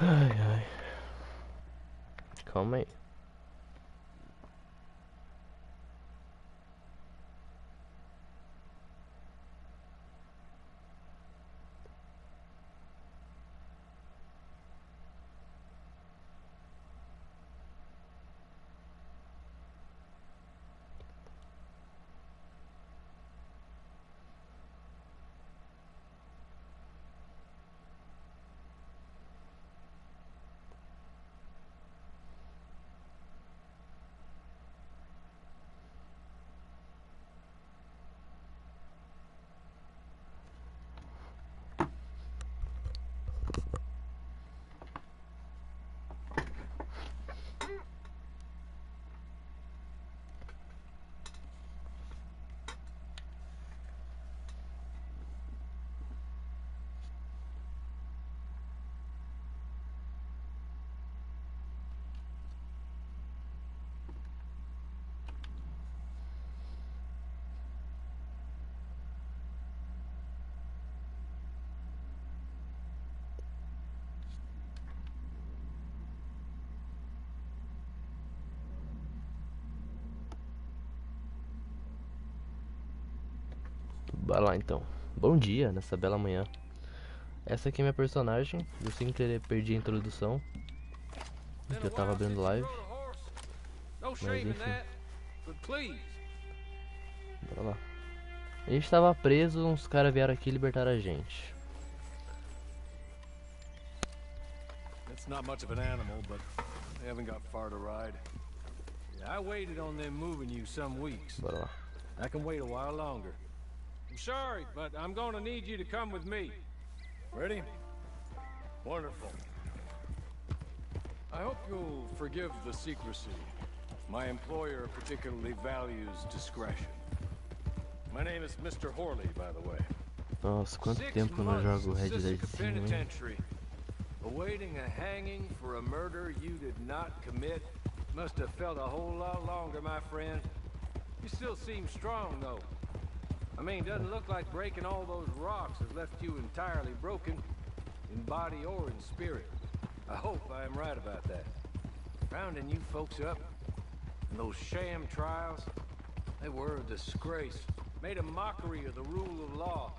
Ai, ai. Calma aí. Bora lá então. Bom dia nessa bela manhã. Essa aqui é minha personagem. Eu sem querer perdi a introdução, porque eu tava abrindo live. Mas enfim. Bora lá. A gente tava preso, uns caras vieram aqui e libertaram a gente. It's not much of an animal, but they haven't got far to ride. Yeah, I waited on them moving you some weeks. Bora lá. I can wait a while longer. I'm sorry, but I'm gonna need you to come with me. Ready? Wonderful. I hope you'll forgive the secrecy. My employer particularly values discretion. My name is Mr. Horley, by the way. Nossa, quanto tempo eu não jogo Red Dead 5, hein? Awaiting a hanging for a murder you did not commit. Must have felt a whole lot longer, my friend. You still seem strong, though. I mean, doesn't look like breaking all those rocks has left you entirely broken, in body or in spirit. I hope I am right about that. Rounding you folks up, and those sham trials, they were a disgrace. Made a mockery of the rule of law.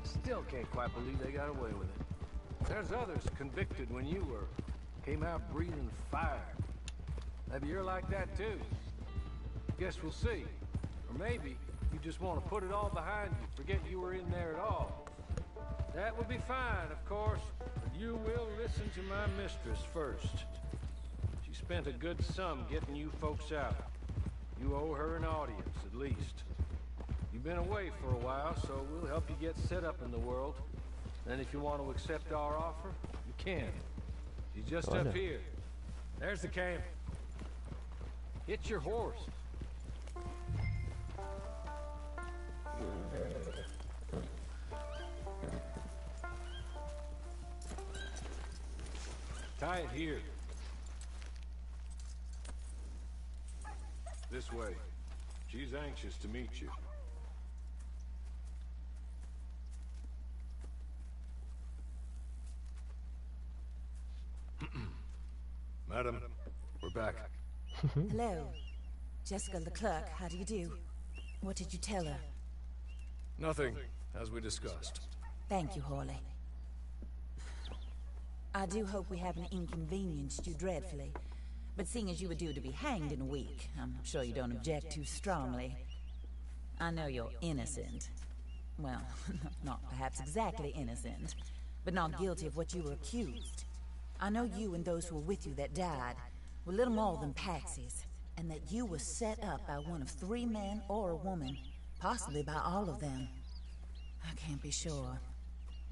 Still can't quite believe they got away with it. There's others convicted when you were. Came out breathing fire. Maybe you're like that too. Guess we'll see. Or maybe you just want to put it all behind you, forget you were in there at all. That would be fine, of course, but you will listen to my mistress first. She spent a good sum getting you folks out. You owe her an audience, at least. You've been away for a while, so we'll help you get set up in the world. Then if you want to accept our offer, you can. She's just up here. There's the camp. Hit your horse. Tie it here. This way. She's anxious to meet you. Madam, we're back. Hello. Jessica Leclerc, how do you do? What did you tell her? Nothing, as we discussed. Thank you, Horley. I do hope we haven't inconvenienced you dreadfully. But seeing as you were due to be hanged in a week, I'm sure you don't object too strongly. I know you're innocent. Well, not perhaps exactly innocent, but not guilty of what you were accused. I know you and those who were with you that died were little more than patsies, and that you were set up by one of 3 men or a woman, possibly by all of them. I can't be sure,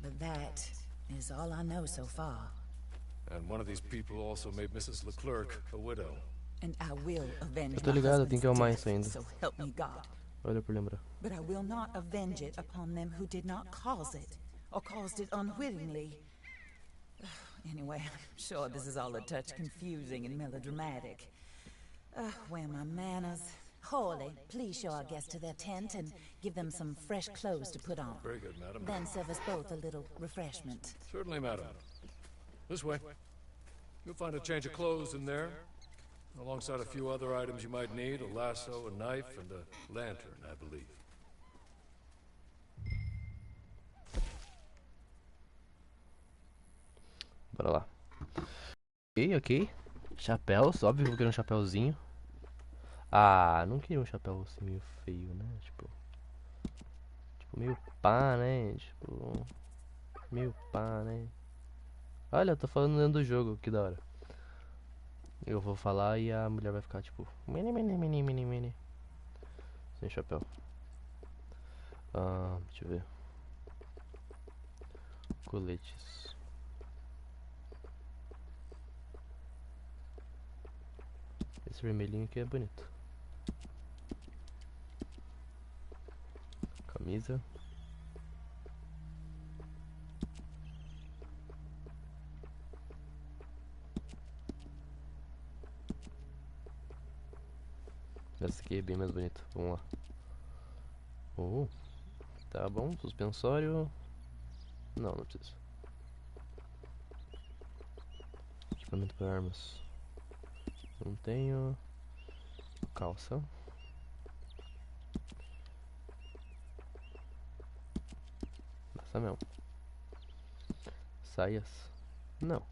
but that is all I know so far. And one of these people also made Mrs. Leclerc a widow. And I will avenge Eu tô my ligado, tem husband's que é o mais death, ainda. so help me God. Olha por lembrar. But I will not avenge it upon them who did not cause it, or caused it unwittingly. Anyway, I'm sure this is all a touch confusing and melodramatic. Where are my manners? Horley, please show our guests to their tent and give them some fresh clothes to put on. Very good, madam. Then serve us both a little refreshment. Certainly, madam. This way. You'll find a change of clothes in there, alongside a few other items you might need, a lasso, a knife, and a lantern, I believe. Bora lá. Ok, ok. Chapéus, óbvio que eu vou querer um chapéuzinho. Ah, não queria um chapéu assim meio feio, né? Tipo meio pá, né? Tipo, meio pá, né? Olha, eu tô falando dentro do jogo, que da hora. Eu vou falar e a mulher vai ficar tipo, mini, mini, mini, mini, mini. Sem chapéu. Deixa eu ver. Coletes. Esse vermelhinho aqui é bonito. Camisa. Essa aqui é bem mais bonita. Vamos lá. Tá bom. Suspensório. Não, não precisa. Equipamento para armas. Não tenho. Calça. Essa mesmo. Saias. Não.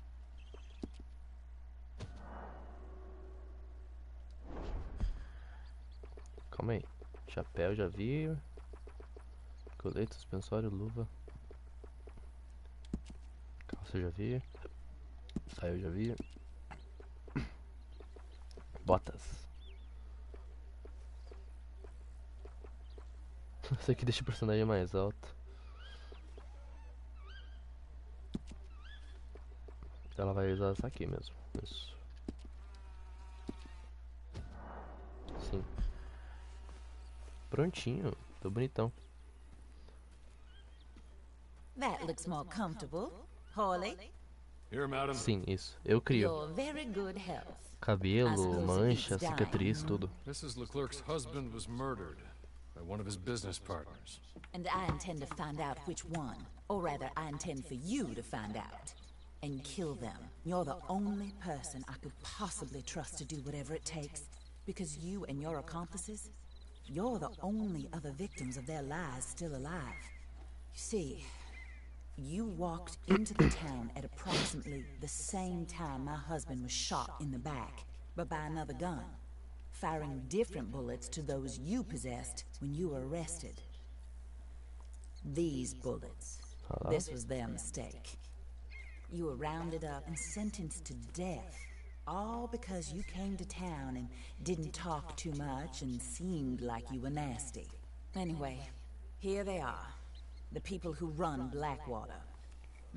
Calma aí. Chapéu já vi. Colete, suspensório, luva. Calça já vi. Saia já vi. Botas. Essa aqui deixa o personagem mais alto. Ela vai usar essa aqui mesmo. Isso. Sim. Prontinho. Tô bonitão. That looks more comfortable. Hawley, Here, madam. Sim, isso. Eu crio. you're very good health. Cabelo, mancha, cicatriz, tudo. Mrs. Leclerc's husband was murdered by one of his business partners. And I intend to find out which one. Or rather, I intend for you to find out. And kill them. You're the only person I could possibly trust to do whatever it takes. Because you and your accomplices, you're the only other victims of their lies still alive. You see, you walked into the town at approximately the same time my husband was shot in the back, but by another gun, firing different bullets to those you possessed when you were arrested. These bullets, this was their mistake. You were rounded up and sentenced to death, all because you came to town and didn't talk too much and seemed like you were nasty. Anyway, here they are. The people who run Blackwater.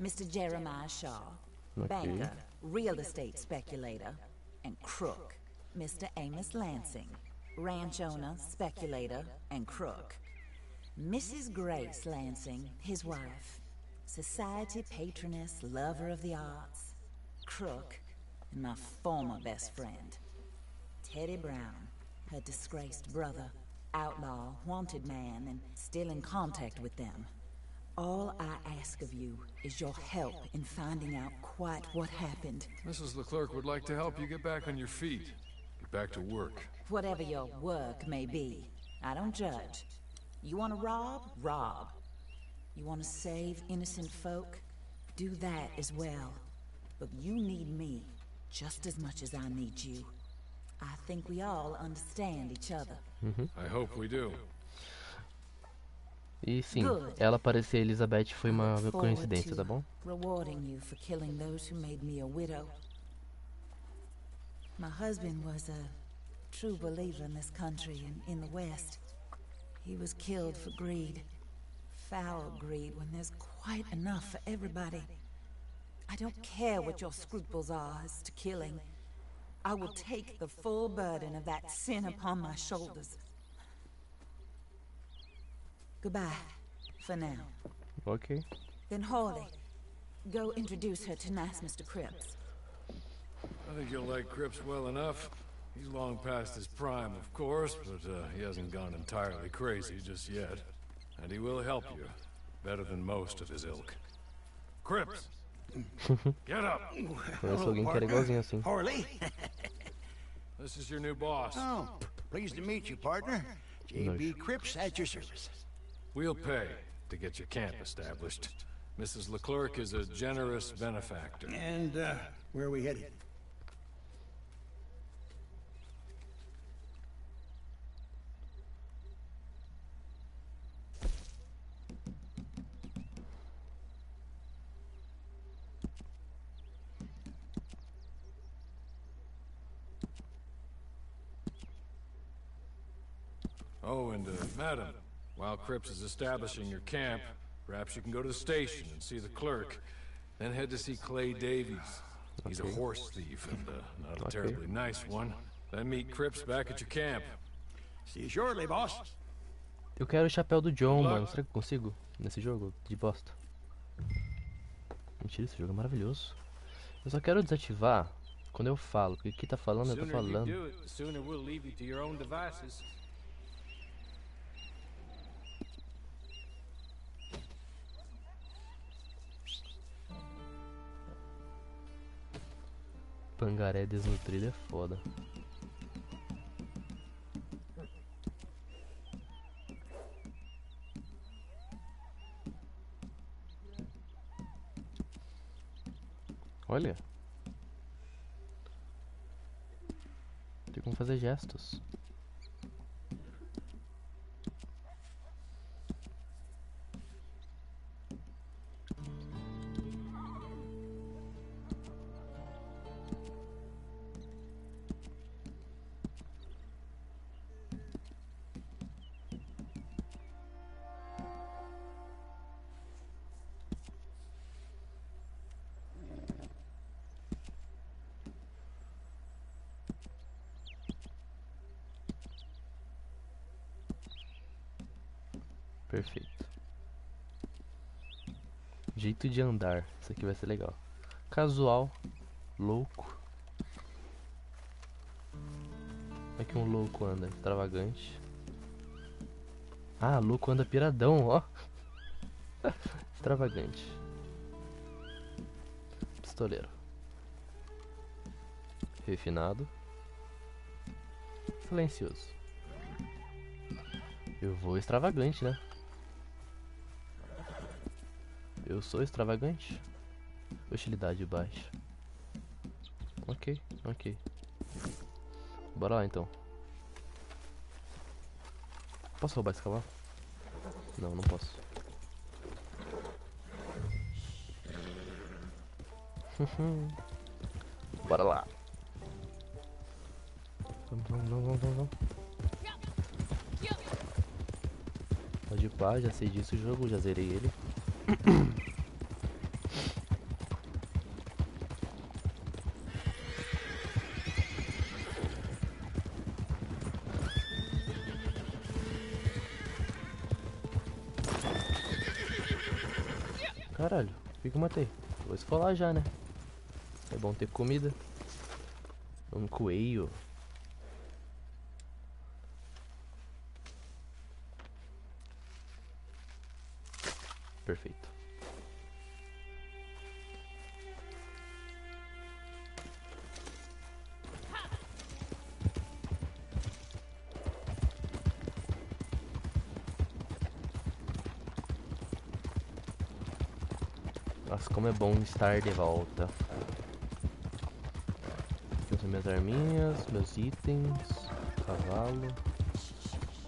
Mr. Jeremiah Shaw, banker, real estate speculator, and crook. Mr. Amos Lansing, ranch owner, speculator, and crook. Mrs. Grace Lansing, his wife, society patroness, lover of the arts, crook, and my former best friend. Teddy Brown, her disgraced brother, outlaw, wanted man, and still in contact with them. All I ask of you is your help in finding out quite what happened. Mrs. Leclerc would like to help you get back on your feet. Get back to work. Whatever your work may be, I don't judge. You want to rob? Rob. You want to save innocent folk? Do that as well. But you need me just as much as I need you. I think we all understand each other. I hope we do. E sim, ela parecer Elizabeth foi uma coincidência, tá bom? Rewarding you for killing those who made me a widow. My husband was a true believer in this country and in the West. He was killed for greed. Foul greed when there's quite enough for everybody. I don't care what your scruples are as to killing. I will take the full burden of that sin upon my shoulders. Goodbye, for now. Ok. Then Hawley, go introduce her to nice Mr. Cripps. I think you'll like Cripps well enough. He's long past his prime, of course, but he hasn't gone entirely crazy just yet. And he will help you, better than most of his ilk. Cripps! Get up. Conheço alguém que era igualzinho assim. Harley. This is your new boss. Oh, pleased to meet you, partner. J.B. Cripps at your service. We'll pay to get your camp established. Mrs. Leclerc is a generous benefactor. And, where are we headed? Oh, and, madam, while Cripps is establishing your camp, perhaps you can go to the station and see the clerk. Then head to see Clay Davies. He's a horse thief and, not a terribly nice one. Then meet Cripps back at your camp. See you shortly, boss. Eu quero o chapéu do John, mano. Será que eu consigo? Nesse jogo de bosta. Mentira, esse jogo é maravilhoso. Eu só quero desativar quando eu falo. Porque aqui tá falando, eu tô falando. Pangaré desnutrido é foda. Olha. Tem como fazer gestos. Perfeito. Jeito de andar. Isso aqui vai ser legal. Casual. Louco. Como é que um louco anda? Extravagante. Ah, louco anda piradão, ó. Extravagante. Pistoleiro. Refinado. Silencioso. Eu vou extravagante, né? Eu sou extravagante. Hostilidade baixa. Ok, ok. Bora lá então. Posso roubar esse cavalo? Não, não posso. Bora lá. Vamos. Pode ir pá, já sei disso o jogo, já zerei ele. Caralho, por que eu matei? Vou esfolar já, né? É bom ter comida. Um coelho. Perfeito. Nossa, como é bom estar de volta. Aqui são minhas arminhas, meus itens, cavalo.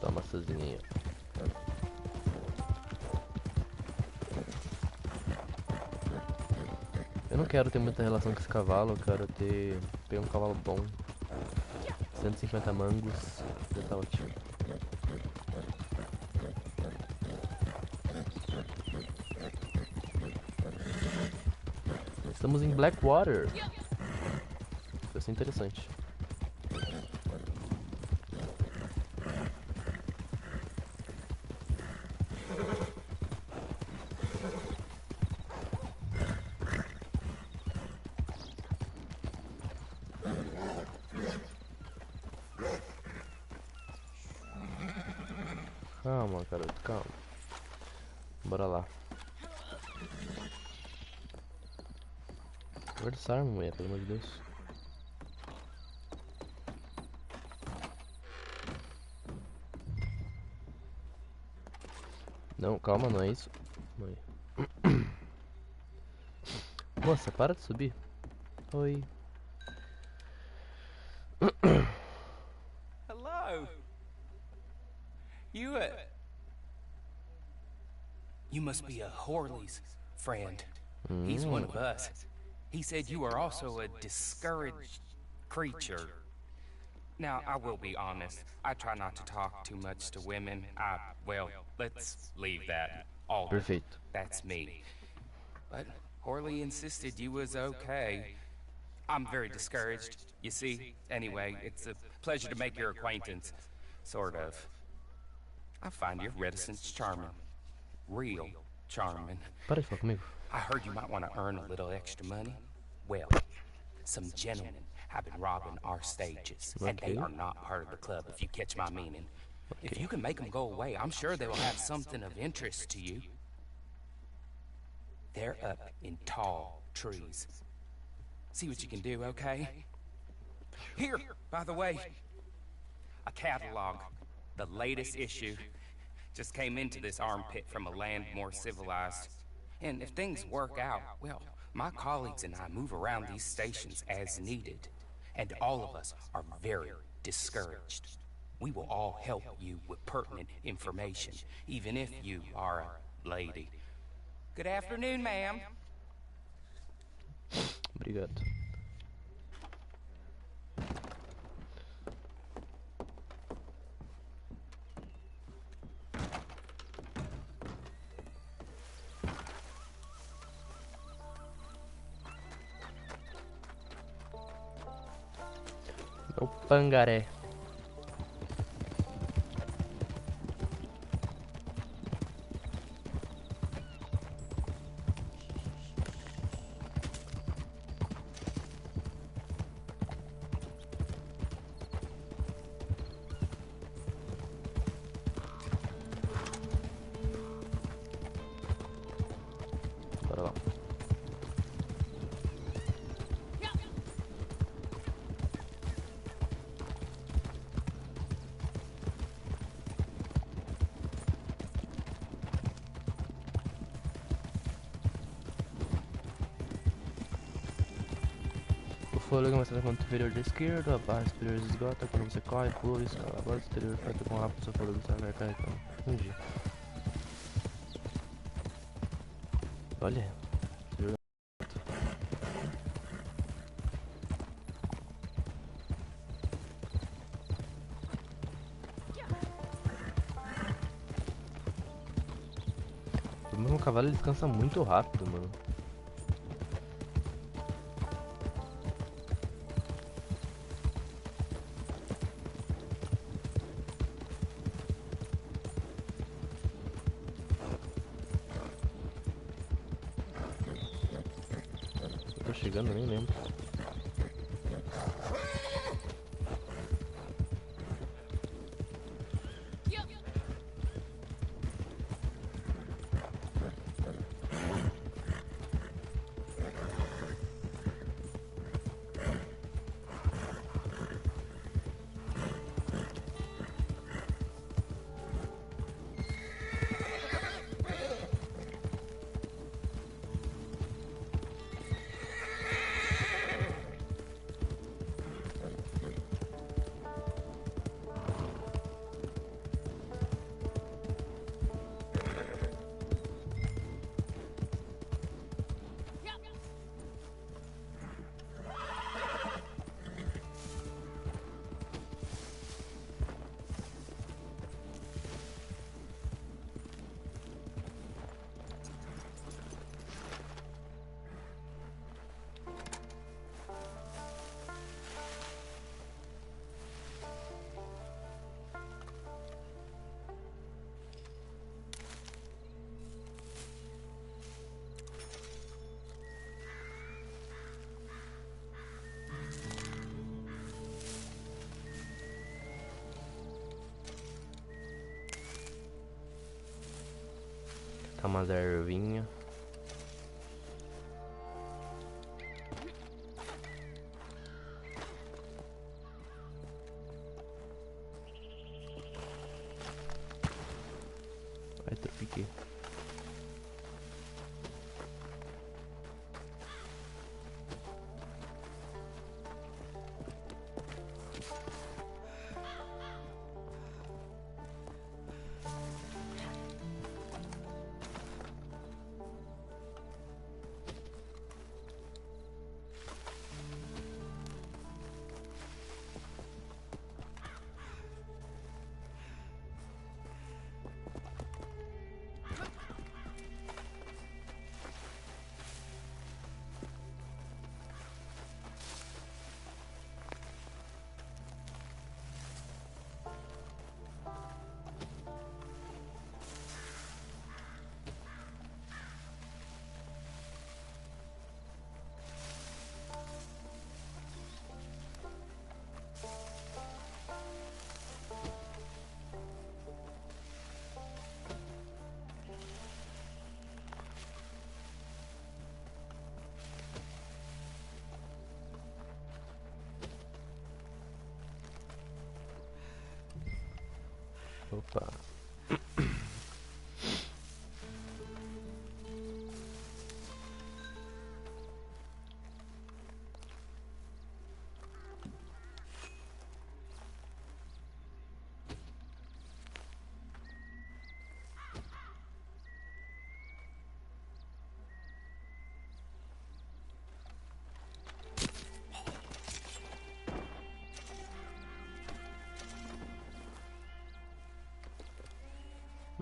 Toma sozinha aí. Eu não quero ter muita relação com esse cavalo, eu quero pegar um cavalo bom. 150 mangos, já tá ótimo. Estamos em Blackwater. Vai ser interessante. Calma, garoto, calma. Bora lá. Guarda essa arma, mulher, pelo amor de Deus. Não, calma, não é isso. Não é. Moça, para de subir. Oi. Hello. You must be a Horley's friend. He's one of us. He said you are also a discouraged creature. Now, I will be honest. I try not to talk too much to women. Well, let's leave that. Alder, Perfeito. that's me. But Horley insisted you was okay. I'm very discouraged, you see. Anyway, it's a pleasure to make your acquaintance. Sort of. I find your reticence charming. Real charming. Para de falar comigo. I heard you might want to earn a little extra money. Well, some gentlemen have been robbing our stages, and they are not part of the club, if you catch my meaning. If you can make them go away, I'm sure they will have something of interest to you. They're up in tall trees. See what you can do, okay? Here, by the way, a catalog, the latest issue. Just came into this armpit from a land more civilized. And if things work out, well, my colleagues and I move around these stations as needed. And all of us are very discouraged. We will all help you with pertinent information, even if you are a lady. Good afternoon, ma'am. Obrigado. É o pangaré. Bora lá. O fôlego começa na ponta inferior da esquerda, a barra superior se esgota quando você corre, pula e escala. A barra superior feita com rápido, seu fôlego está carregando. Entendi. Olha. O meu cavalo ele descansa muito rápido, mano. Eu tô chegando, nem lembro. Tá umas ervinhas. aqui. Opa.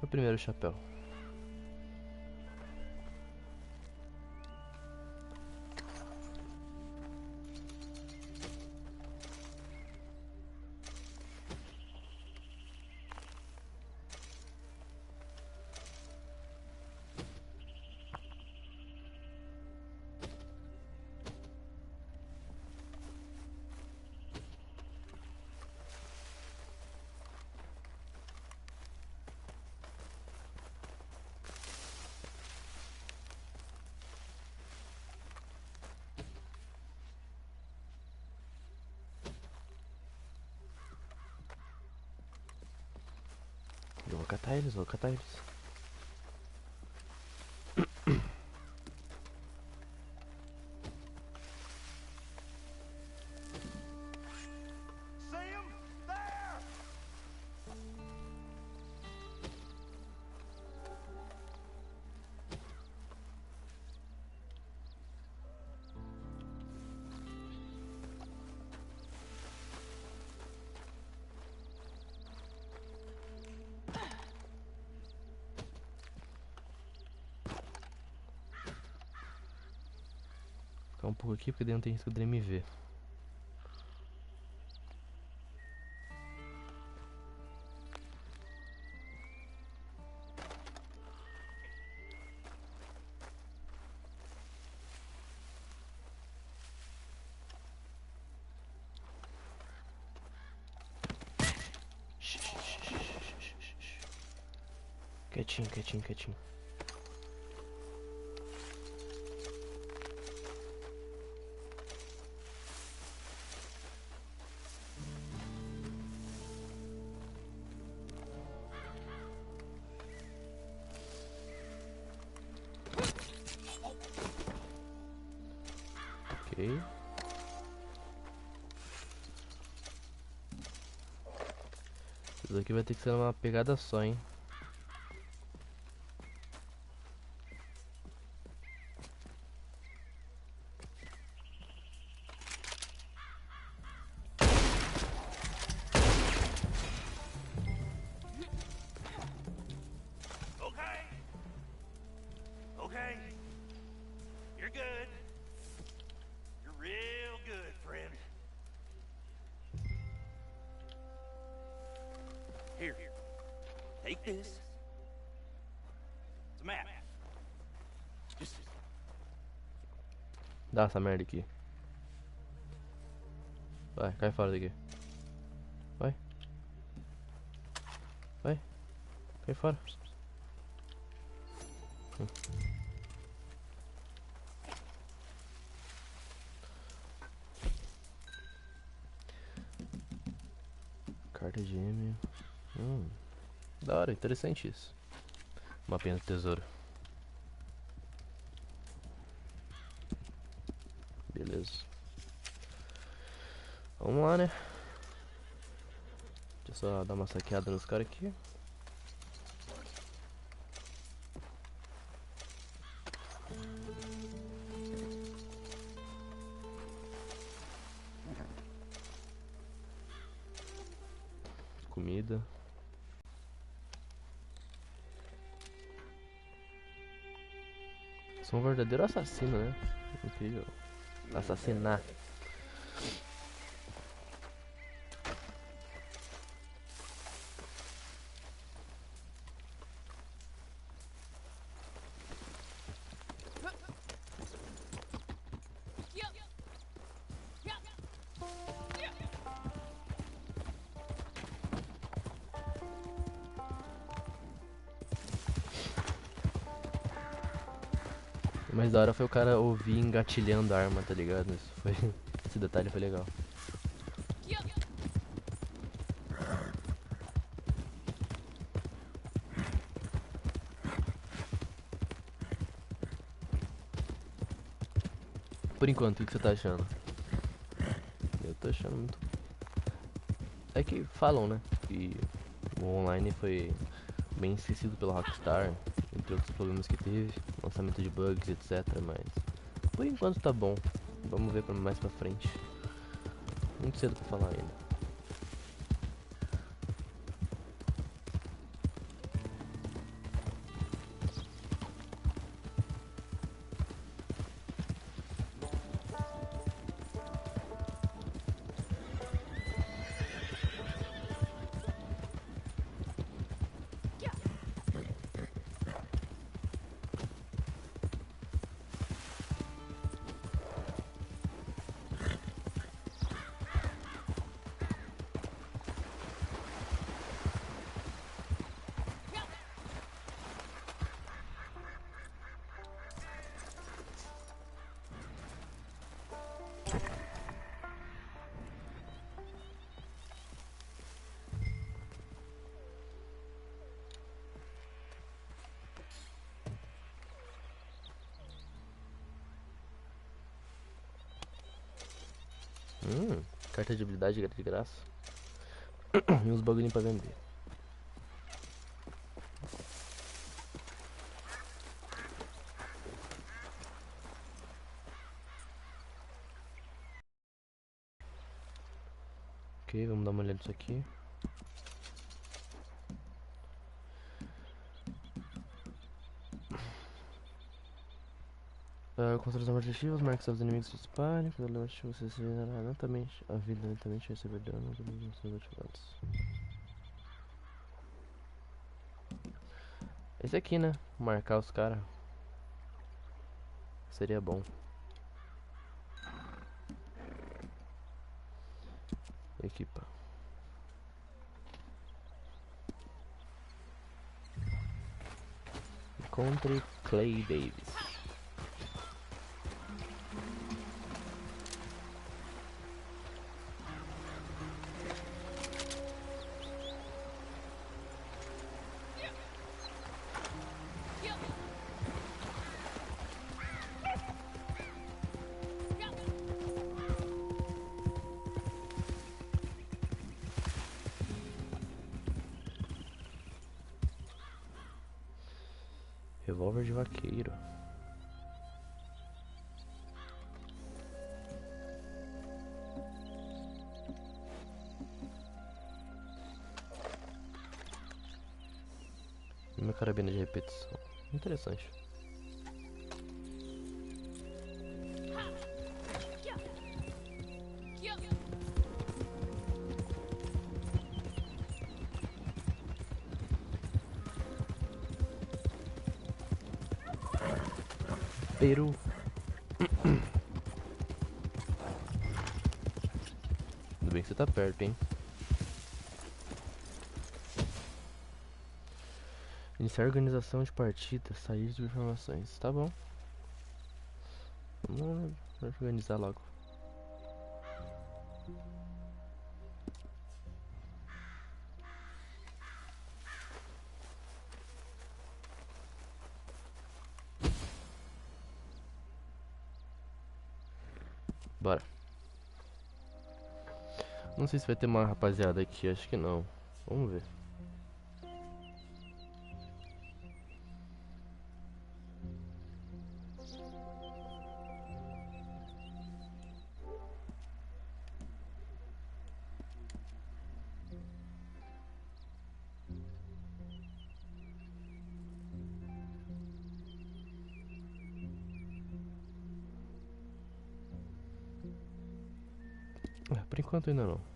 Meu primeiro chapéu. Eu vou catar eles, vou catar eles. Ficar um pouco aqui porque daí não tem risco dele me ver. Quietinho, quietinho, quietinho. Ok. Isso aqui vai ter que ser uma pegada só, hein? Okay. You're good. You're real good, friend. Here. Take this. It's a map. Just Dá essa merda aqui. Vai, cai fora daqui. Vai. Vai. Cai fora. Carta de M. Da hora, interessante isso. Mapinha do tesouro. Beleza. Vamos lá, né? Deixa eu só dar uma saqueada nos caras aqui. Comida. Sou um verdadeiro assassino, né? Incrível. Assassinar. O mais da hora foi o cara ouvir engatilhando a arma, tá ligado? Isso foi... Esse detalhe foi legal. Por enquanto, o que você tá achando? Eu tô achando muito... É que falam, né? Que o online foi bem esquecido pela Rockstar, entre outros problemas que teve, lançamento de bugs, etc. Mas por enquanto tá bom. Vamos ver mais pra frente. Muito cedo pra falar ainda. Carta de habilidade de graça. E uns bagulho pra vender. Ok, vamos dar uma olhada nisso aqui. Construção de objetivos, marque seus inimigos se disparem, quando você se lentamente, a vida lentamente receber dano dos seus ativados. Esse aqui, né? Marcar os caras. Seria bom. Equipa. Encontre Clay Davis. Revólver de vaqueiro. E uma carabina de repetição. Interessante. Peru. Tudo bem que você tá perto, hein? Iniciar organização de partida, sair de informações. Tá bom. Vamos organizar logo. Bora. Não sei se vai ter uma rapaziada aqui, acho que não. Vamos ver. Por enquanto ainda não.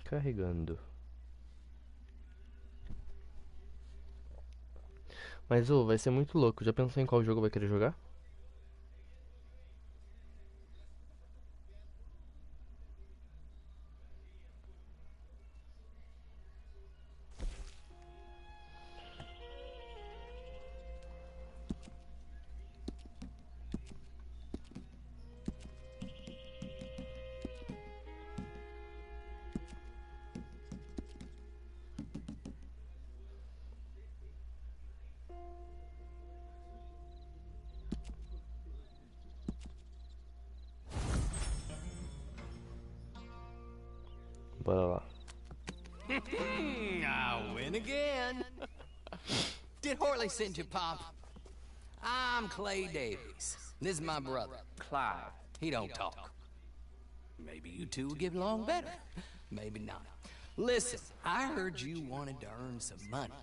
Carregando. Mas vai ser muito louco. Já pensou em qual jogo vai querer jogar? Bora lá. I win again. Did Horley send you, Pop? I'm Clay Davies. This is my brother, Clive. He don't talk. Maybe you two will get along better. Maybe not. Listen, I heard you wanted to earn some money.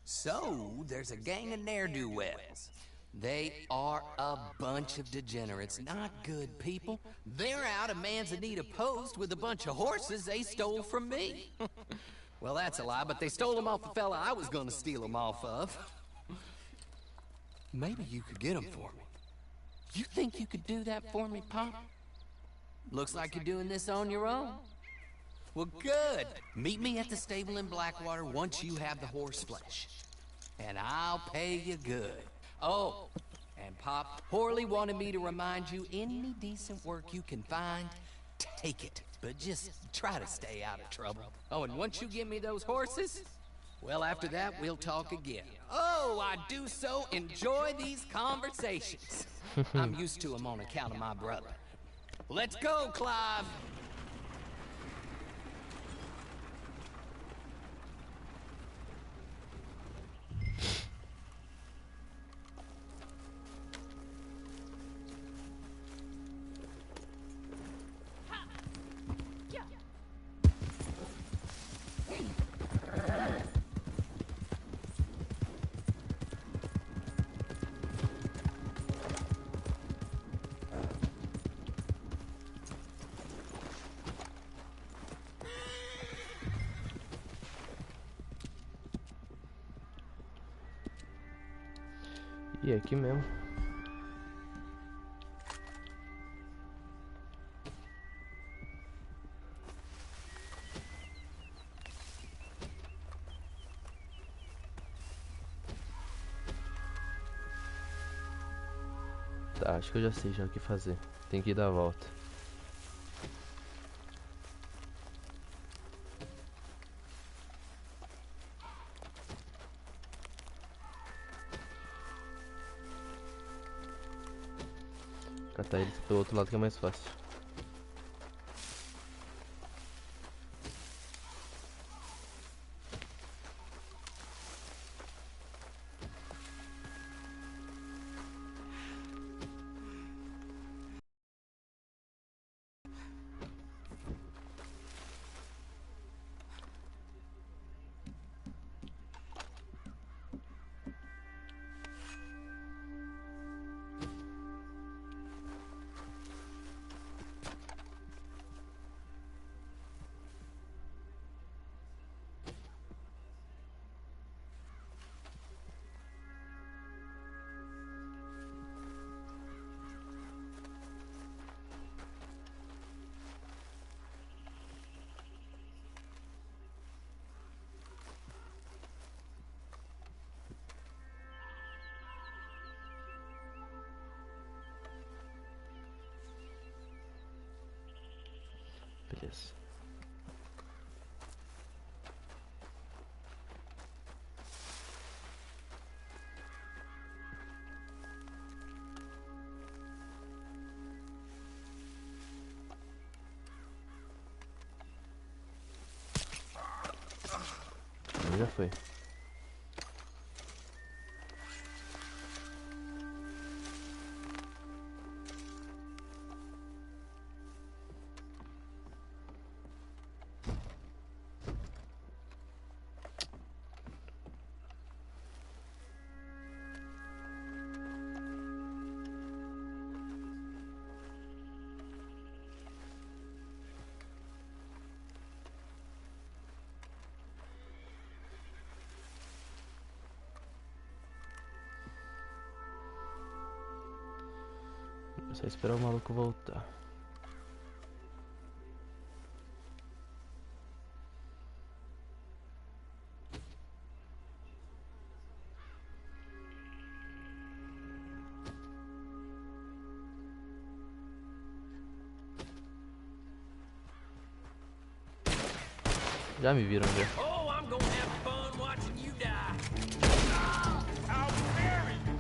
So, there's a gang of ne'er-do-wells. They are a bunch of degenerates, not good people. They're out of Manzanita Post with a bunch of horses they stole from me. Well, that's a lie, but they stole them off the fella I was gonna steal them off of. Maybe you could get them for me. You think you could do that for me, Pop? Looks like you're doing this on your own. Well, good. Meet me at the stable in Blackwater once you have the horse flesh. And I'll pay you good. Oh, and Pop, Horley wanted me to remind you, any decent work you can find, take it. But just try to stay out of trouble. Oh, and once you give me those horses, well, after that, we'll talk again. Oh, I do so enjoy these conversations. I'm used to them on account of my brother. Let's go, Clive. E aqui mesmo. Tá, acho que eu já sei já o que fazer. Tem que ir dar a volta. Catar eles pelo outro lado que é mais fácil. Beleza. Já foi. É só esperar o maluco voltar. Já me viram já. Oh, I'm gonna have fun watching you die. I'll bury you.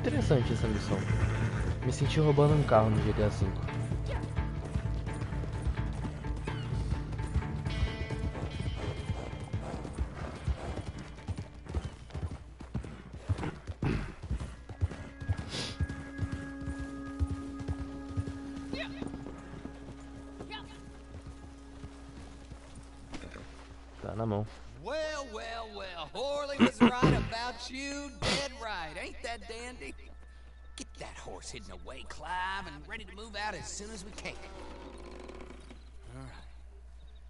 Interessante essa missão. Me senti roubando um carro no GTA V. Tá na mão. Well, well, well. Horley was right about you. Dead right. Ain't that dandy? Get that horse hidden away, Clive, and ready to move out as soon as we can. All right.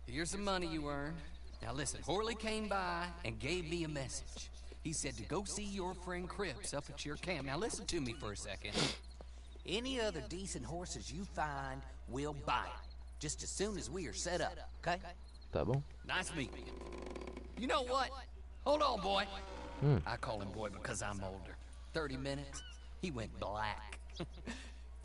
Here's some money you earned. Now listen, Horley came by and gave me a message. He said to go see your friend Cripps up at your camp. Now listen to me for a second. Any other decent horses you find, we'll buy 'em. Just as soon as we are set up, okay? Tá bom. Nice meeting you. You know what? Hold on, boy. I call him boy because I'm older. 30 minutes, he went black.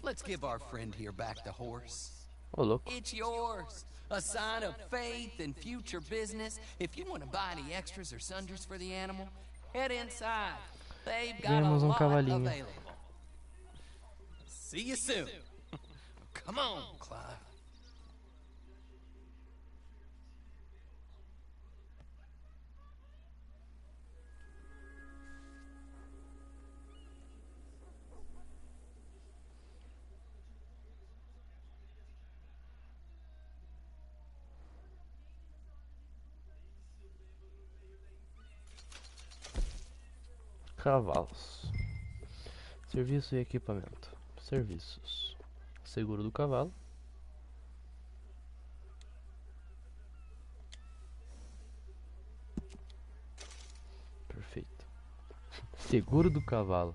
Let's give our friend here back the horse. Ô, louco. It's yours. A sign of faith and future business. If you want to buy any extras or sundries for the animal, head inside. They've got a Ganhamos lot cavalinho. available. See you soon. Come on, Clive. Cavalos. Serviço e equipamento. Serviços. Seguro do cavalo. Perfeito. Seguro do cavalo.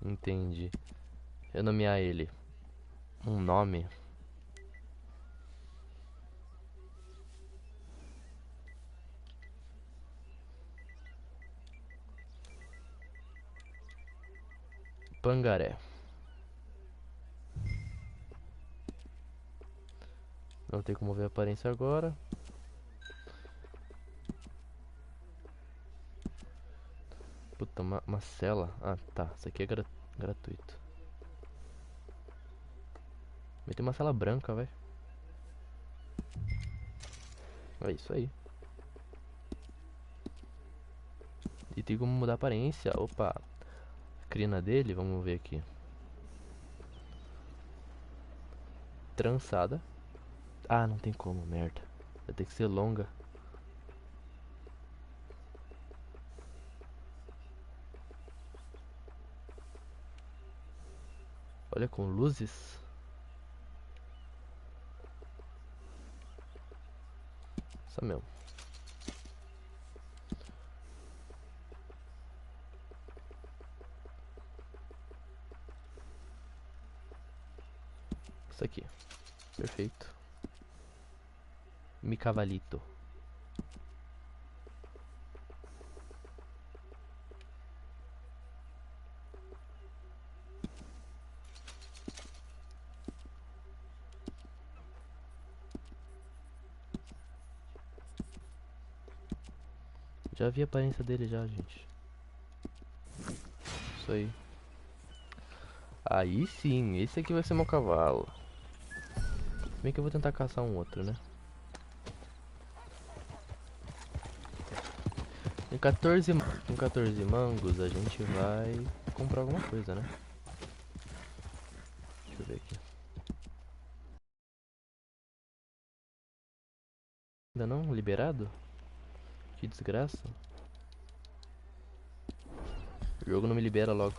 Entendi. Renomear ele. Um nome. Pangaré. Não tem como ver a aparência agora. Puta, uma cela. Ah, tá. Isso aqui é gratuito. Vai ter uma cela branca, velho. É isso aí. E tem como mudar a aparência. Opa. Crina dele, vamos ver aqui. Trançada. Ah, não tem como, merda. Vai ter que ser longa. Olha, com luzes. Isso mesmo. Isso aqui. Perfeito. Mi cavalito. Já vi a aparência dele já, gente. Isso aí. Aí sim, esse aqui vai ser meu cavalo. Se bem que eu vou tentar caçar um outro, né? Com 14 mangos a gente vai comprar alguma coisa, né? Deixa eu ver aqui. Ainda não? Liberado? Que desgraça. O jogo não me libera logo.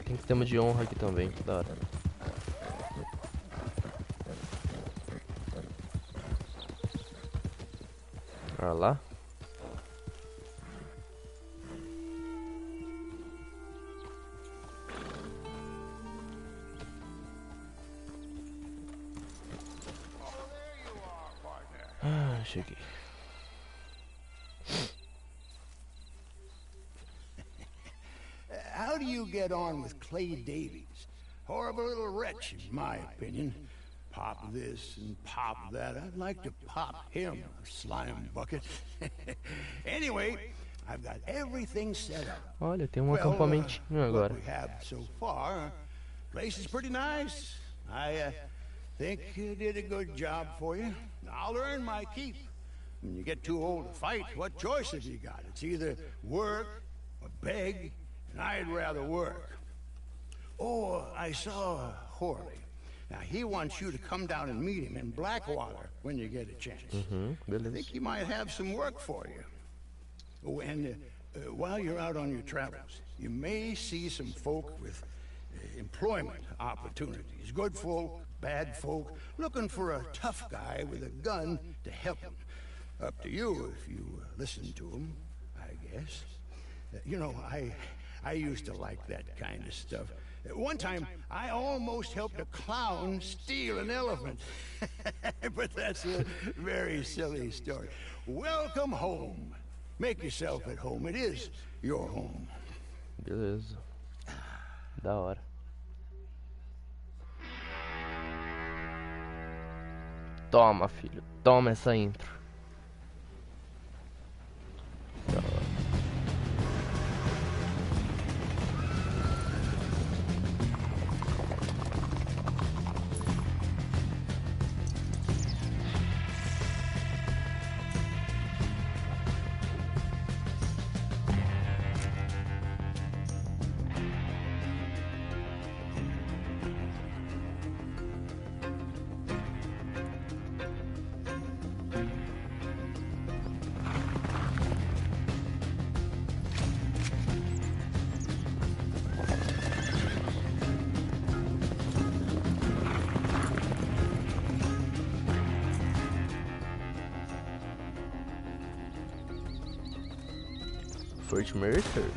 Tem sistema de honra aqui também, da hora. Olha lá. Ah, cheguei. get on with Clay Davies? Horrible little wretch, in my opinion. Pop this and pop that. I'd like to pop him, a slime bucket. Anyway, I've got everything set up. Olha, tem acampamentinho agora. What we have so far, place is pretty nice. I think you did a good job for you. I'll earn my keep. When you get too old to fight, what choice have you got? It's either work or beg, and I'd rather work. Oh, I saw Horley. Now, he wants you to come down and meet him in Blackwater when you get a chance. I think he might have some work for you. Oh, and while you're out on your travels, you may see some folk with employment opportunities. Good folk, bad folk, looking for a tough guy with a gun to help them. Up to you if you listen to him, I guess. You know, I used to like that kind of stuff. One time, I almost helped a clown steal an elephant. But that's a very silly story. Welcome home. Make yourself at home. It is your home. Beleza. Da hora. Toma, filho. Toma essa intro. Da hora. Fort Mercer?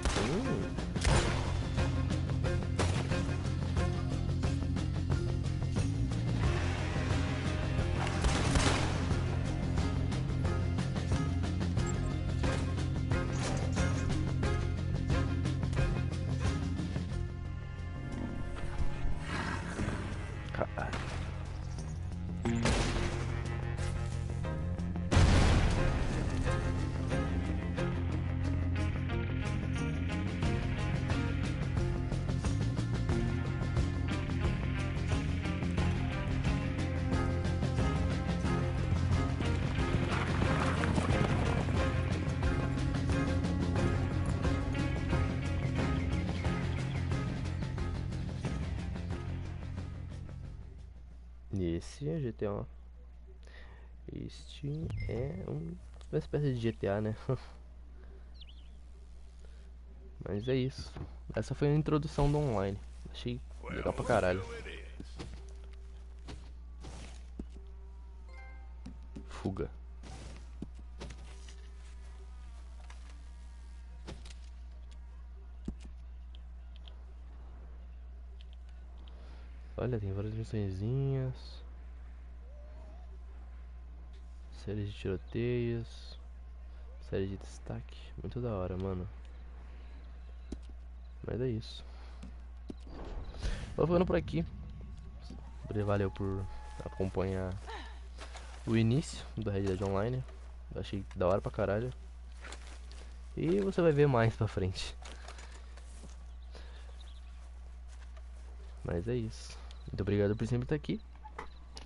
Caralho. Esse é GTA. Este é uma espécie de GTA, né? Mas é isso. Essa foi a introdução do online. Achei legal pra caralho. Fuga. Olha, tem várias missõezinhas. Série de tiroteios. Série de destaque. Muito da hora, mano. Mas é isso. Vou ficando por aqui. Valeu por acompanhar o início do Red Dead Online. Eu achei da hora pra caralho. E você vai ver mais pra frente. Mas é isso. Muito obrigado por sempre estar aqui.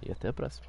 E até a próxima.